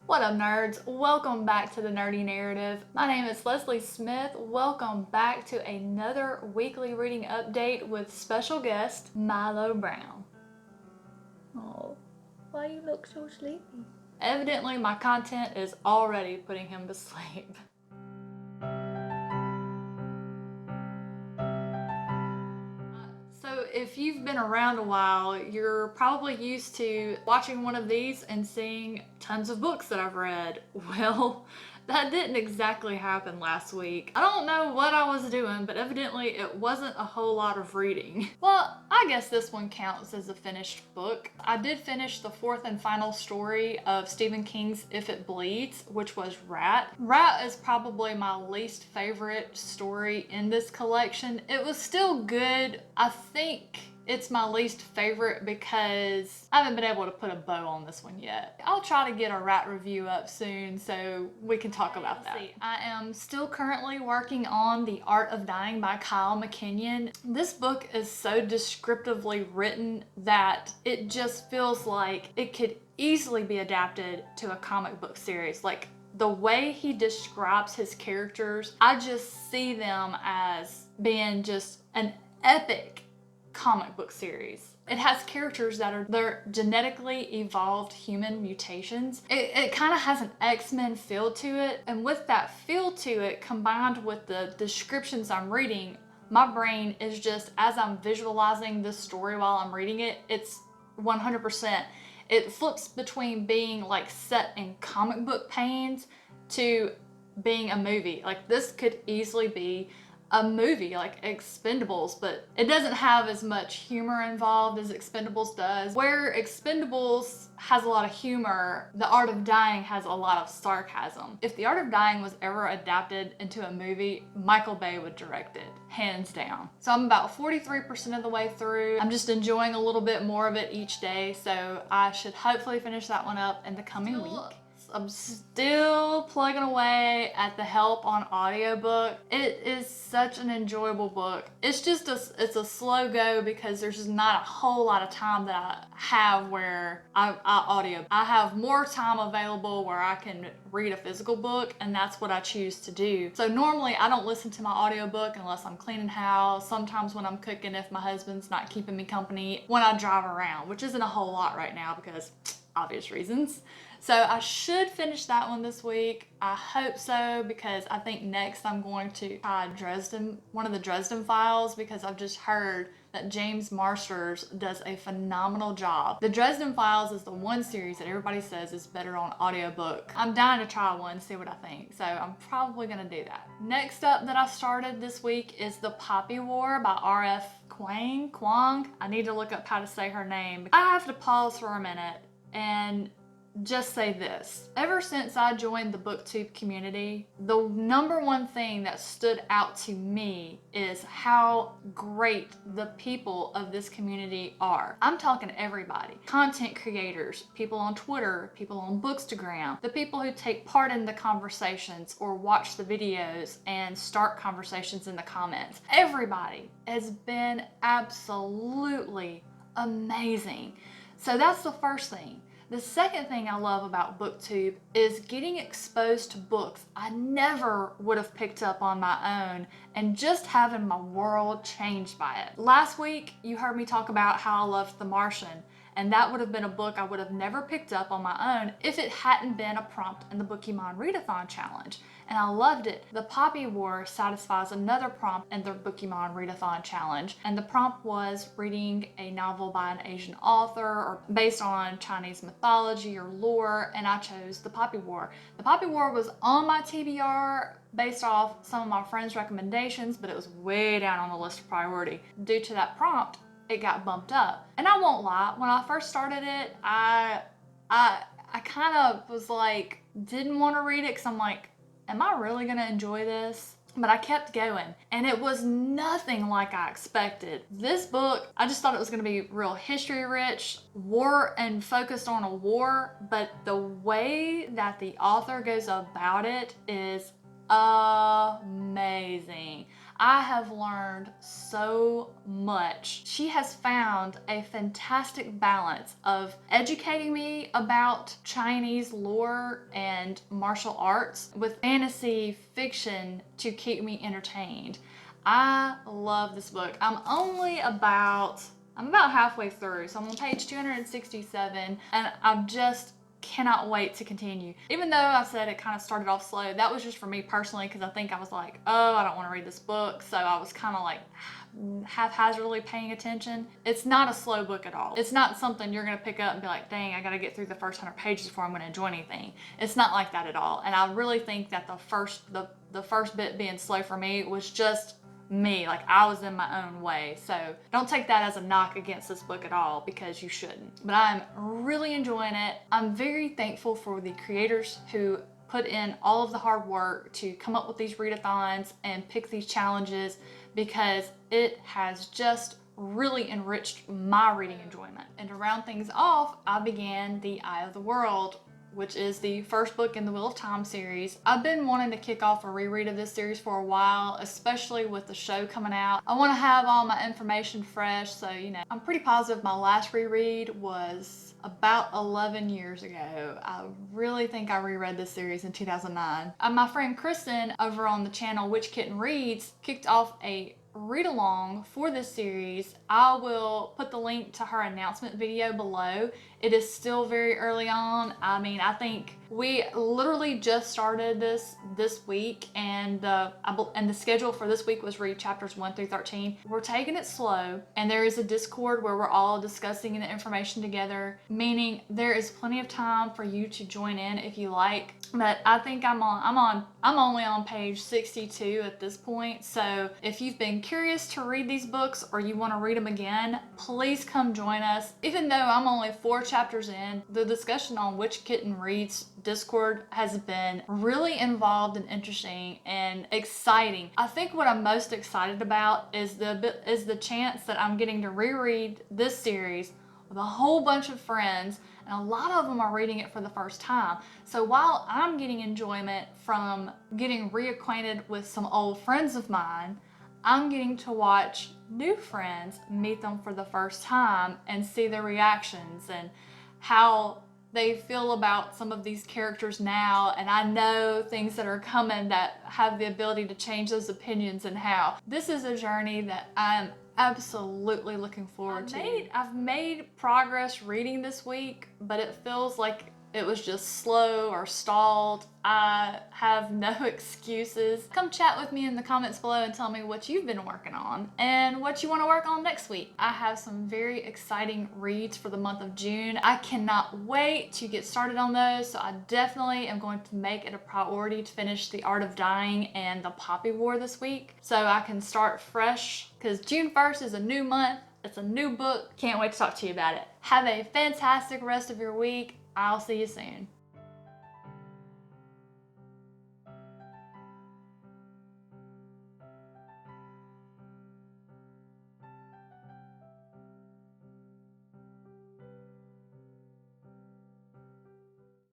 What up, nerds? Welcome back to the Nerdy Narrative. My name is Leslie Smith. Welcome back to another weekly reading update with special guest Milo Brown. Oh, why you look so sleepy? Evidently, my content is already putting him to sleep. So if you've been around a while, you're probably used to watching one of these and seeing tons of books that I've read. Well, that didn't exactly happen last week. I don't know what I was doing, but evidently it wasn't a whole lot of reading. Well, I guess this one counts as a finished book. I did finish the fourth and final story of Stephen King's If It Bleeds, which was Rat. Rat is probably my least favorite story in this collection. It was still good. I think it's my least favorite because I haven't been able to put a bow on this one yet. I'll try to get a Rat review up soon so we can talk about that. I am still currently working on The Art of Dying by Kyle McKinnon. This book is so descriptively written that it just feels like it could easily be adapted to a comic book series. Like, the way he describes his characters, I just see them as being just an epic comic book series. It has characters that are they're genetically evolved human mutations. It kind of has an X-Men feel to it, and with that feel to it combined with the descriptions I'm reading, my brain is just, as I'm visualizing this story while I'm reading it, it's 100%. It flips between being like set in comic book panes to being a movie. Like, this could easily be a movie like Expendables, but it doesn't have as much humor involved as Expendables does. Where Expendables has a lot of humor, The Art of Dying has a lot of sarcasm. If The Art of Dying was ever adapted into a movie, Michael Bay would direct it, hands down. So I'm about 43% of the way through. I'm just enjoying a little bit more of it each day, so I should hopefully finish that one up in the coming week. I'm still plugging away at The Help on audiobook. It is such an enjoyable book. It's just it's a slow go because there's just not a whole lot of time that I have where I have more time available where I can read a physical book, and that's what I choose to do. So normally I don't listen to my audiobook unless I'm cleaning house, sometimes when I'm cooking if my husband's not keeping me company, when I drive around, which isn't a whole lot right now because obvious reasons. So I should finish that one this week. I hope so, because I think next I'm going to try one of the Dresden Files, because I've just heard that James Marsters does a phenomenal job. The Dresden Files is the one series that everybody says is better on audiobook. I'm dying to try one, see what I think. So I'm probably gonna do that. Next up that I started this week is The Poppy War by R.F. Kuang. I need to look up how to say her name. I have to pause for a minute and just say this. Ever since I joined the booktube community, the number one thing that stood out to me is how great the people of this community are. I'm talking everybody. Content creators, people on Twitter, people on Bookstagram, the people who take part in the conversations or watch the videos and start conversations in the comments. Everybody has been absolutely amazing. So that's the first thing. The second thing I love about BookTube is getting exposed to books I never would have picked up on my own and just having my world changed by it. Last week, you heard me talk about how I loved The Martian, and that would have been a book I would have never picked up on my own if it hadn't been a prompt in the Bookymon Readathon Challenge, and I loved it. The Poppy War satisfies another prompt in the Bookymon Readathon Challenge, and the prompt was reading a novel by an Asian author or based on Chinese mythology or lore, and I chose The Poppy War. The Poppy War was on my TBR based off some of my friends' recommendations, but it was way down on the list of priority. Due to that prompt, it got bumped up. And I won't lie, when I first started it, I kind of was like, didn't want to read it because I'm like, am I really gonna enjoy this? But I kept going, and it was nothing like I expected. This book, I just thought it was gonna be real history rich, war and focused on a war, but the way that the author goes about it is amazing. I have learned so much. She has found a fantastic balance of educating me about Chinese lore and martial arts with fantasy fiction to keep me entertained. I love this book. I'm about halfway through, so I'm on page 267, and I'm just cannot wait to continue. Even though I said it kind of started off slow, that was just for me personally, because I think I was like, oh, I don't want to read this book, so I was kind of like haphazardly paying attention. It's not a slow book at all. It's not something you're going to pick up and be like, dang, I got to get through the first 100 pages before I'm going to enjoy anything. It's not like that at all. And I really think that the first bit being slow for me was just me, like I was in my own way. So don't take that as a knock against this book at all, because you shouldn't. But I'm really enjoying it. I'm very thankful for the creators who put in all of the hard work to come up with these readathons and pick these challenges, because it has just really enriched my reading enjoyment. And to round things off, I began The Eye of the World, which is the first book in the Wheel of Time series. I've been wanting to kick off a reread of this series for a while, especially with the show coming out. I want to have all my information fresh, so I'm pretty positive my last reread was about 11 years ago. I really think I reread this series in 2009. My friend Kristen over on the channel Witch Kitten Reads kicked off a read along for this series. I will put the link to her announcement video below. It is still very early on. I mean, I think we literally just started this week, and the schedule for this week was read chapters 1 through 13. We're taking it slow, and there is a Discord where we're all discussing the information together, meaning there is plenty of time for you to join in if you like. But I think I'm only on page 62 at this point. So if you've been curious to read these books or you want to read them again, please come join us. Even though I'm only 4 chapters in, the discussion on Witch Kitten Reads Discord has been really involved and interesting and exciting. I think what I'm most excited about is the chance that I'm getting to reread this series with a whole bunch of friends, and a lot of them are reading it for the first time. So while I'm getting enjoyment from getting reacquainted with some old friends of mine, I'm getting to watch new friends meet them for the first time and see their reactions and how they feel about some of these characters now. And I know things that are coming that have the ability to change those opinions, and how this is a journey that I'm absolutely looking forward to. I've made progress reading this week, but it feels like it was just slow or stalled. I have no excuses. Come chat with me in the comments below and tell me what you've been working on and what you want to work on next week. I have some very exciting reads for the month of June. I cannot wait to get started on those, so I definitely am going to make it a priority to finish The Art of Dying and The Poppy War this week, so I can start fresh, because June 1st is a new month. It's a new book. Can't wait to talk to you about it. Have a fantastic rest of your week. I'll see you soon.